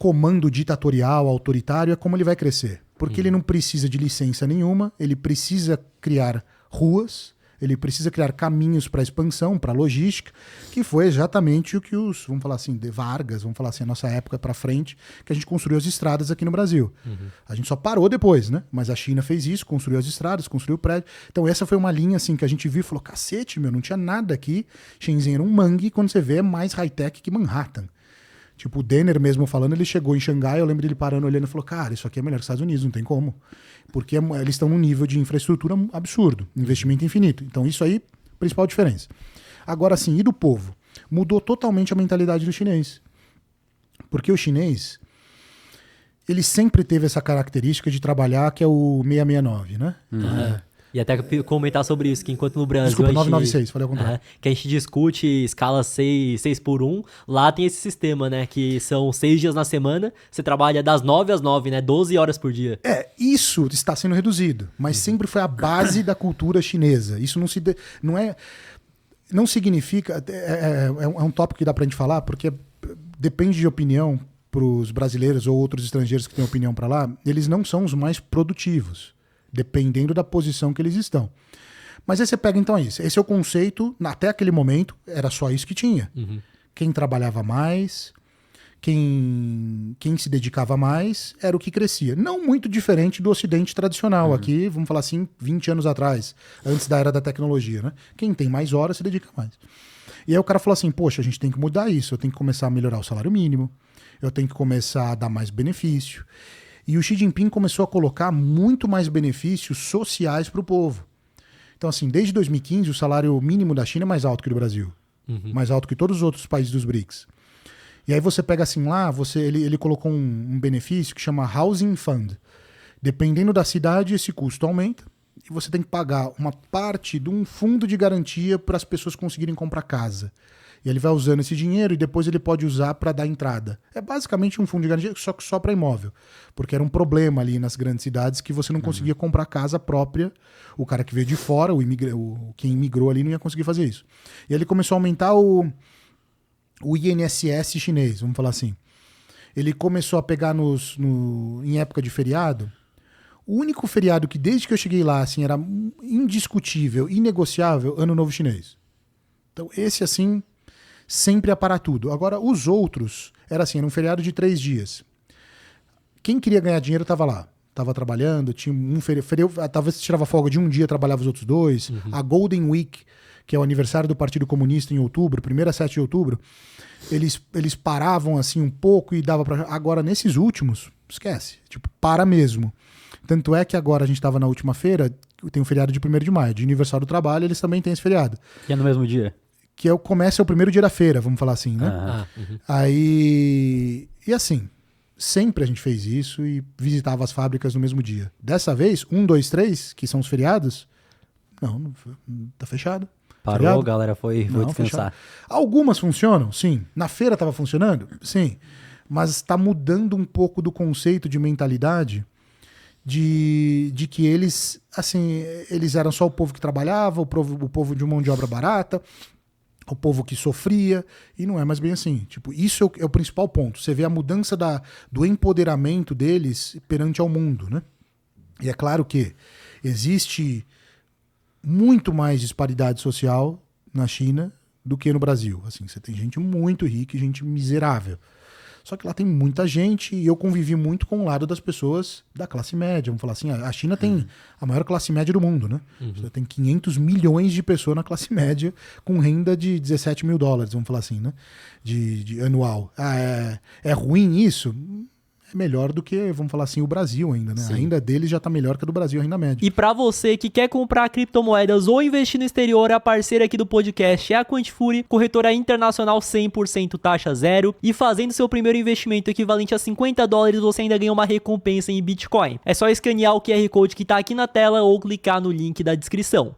comando ditatorial, autoritário, é como ele vai crescer. Porque ele não precisa de licença nenhuma, ele precisa criar ruas, ele precisa criar caminhos para expansão, para logística, que foi exatamente o que os, vamos falar assim, de Vargas, vamos falar assim, a nossa época para frente, que a gente construiu as estradas aqui no Brasil. A gente só parou depois, né? Mas a China fez isso, construiu as estradas, construiu o prédio. Então essa foi uma linha assim que a gente viu e falou, cacete, meu, não tinha nada aqui. Shenzhen era um mangue, quando você vê é mais high-tech que Manhattan. Tipo, o Denner mesmo falando, ele chegou em Xangai, eu lembro dele parando, olhando e falou, cara, isso aqui é melhor que os Estados Unidos, não tem como. Porque eles estão num nível de infraestrutura absurdo, investimento infinito. Então isso aí, principal diferença. Agora sim, e do povo? Mudou totalmente a mentalidade do chinês. Porque o chinês, ele sempre teve essa característica de trabalhar, que é o 669, né? E até comentar sobre isso, que enquanto no Brasil... Desculpa, 996, falei ao contrário. Que a gente discute escala 6 por 1, lá tem esse sistema, né? Que são 6 dias na semana, você trabalha das 9 às 9, né? 12 horas por dia. Isso está sendo reduzido, mas sempre foi a base da cultura chinesa. Isso não significa... É um tópico que dá pra gente falar, porque depende de opinião para os brasileiros ou outros estrangeiros que têm opinião para lá, eles não são os mais produtivos, dependendo da posição que eles estão. Mas aí você pega então isso. Esse é o conceito, até aquele momento, era só isso que tinha. Quem trabalhava mais, quem se dedicava mais, era o que crescia. Não muito diferente do Ocidente tradicional, aqui, vamos falar assim, 20 anos atrás, antes da era da tecnologia, né? Quem tem mais horas se dedica mais. E aí o cara falou assim, poxa, a gente tem que mudar isso, eu tenho que começar a melhorar o salário mínimo, eu tenho que começar a dar mais benefício. E o Xi Jinping começou a colocar muito mais benefícios sociais para o povo. Então, assim, desde 2015, o salário mínimo da China é mais alto que o do Brasil. Mais alto que todos os outros países dos BRICS. E aí você pega assim lá, ele colocou um benefício que chama Housing Fund. Dependendo da cidade, esse custo aumenta. E você tem que pagar uma parte de um fundo de garantia para as pessoas conseguirem comprar casa. E ele vai usando esse dinheiro e depois ele pode usar para dar entrada. É basicamente um fundo de garantia, só para imóvel. Porque era um problema ali nas grandes cidades que você não conseguia comprar casa própria. O cara que veio de fora, quem imigrou ali, não ia conseguir fazer isso. E ele começou a aumentar o INSS chinês, vamos falar assim. Ele começou a pegar em época de feriado. O único feriado que desde que eu cheguei lá assim, era indiscutível, inegociável, Ano Novo Chinês. Então esse assim... sempre ia parar tudo. Agora, os outros, era um feriado de 3 dias. Quem queria ganhar dinheiro estava lá. Estava trabalhando, tinha um feriado, talvez tirava folga de um dia, trabalhava os outros 2. A Golden Week, que é o aniversário do Partido Comunista em outubro, 1º a 7 de outubro, eles paravam assim um pouco e dava para... Agora, nesses últimos, esquece. Tipo, para mesmo. Tanto é que agora a gente estava na última feira, tem um feriado de 1º de maio, de aniversário do trabalho, eles também têm esse feriado. E é no mesmo dia? Que começa o primeiro dia da feira, vamos falar assim, né? Aí... E assim, sempre a gente fez isso e visitava as fábricas no mesmo dia. Dessa vez, 1, 2, 3, que são os feriados, não tá fechado. Parou, feriado? Galera foi descansar. Fechado. Algumas funcionam, sim. Na feira estava funcionando? Sim. Mas está mudando um pouco do conceito de mentalidade de que eles, assim, eles eram só o povo que trabalhava, o povo de mão de obra barata, o povo que sofria, e não é mais bem assim. Tipo, isso é o principal ponto. Você vê a mudança do empoderamento deles perante ao mundo, né? E é claro que existe muito mais disparidade social na China do que no Brasil. Assim, você tem gente muito rica e gente miserável. Só que lá tem muita gente e eu convivi muito com o lado das pessoas da classe média. Vamos falar assim, a China tem a maior classe média do mundo, né? Você tem 500 milhões de pessoas na classe média com renda de 17 mil dólares, vamos falar assim, né? De anual. É ruim isso? É melhor do que, vamos falar assim, o Brasil ainda, né? Sim. A renda deles já tá melhor que a do Brasil, a renda média. E para você que quer comprar criptomoedas ou investir no exterior, a parceira aqui do podcast é a Quantifury, corretora internacional 100% taxa zero. E fazendo seu primeiro investimento equivalente a $50, você ainda ganha uma recompensa em Bitcoin. É só escanear o QR Code que tá aqui na tela ou clicar no link da descrição.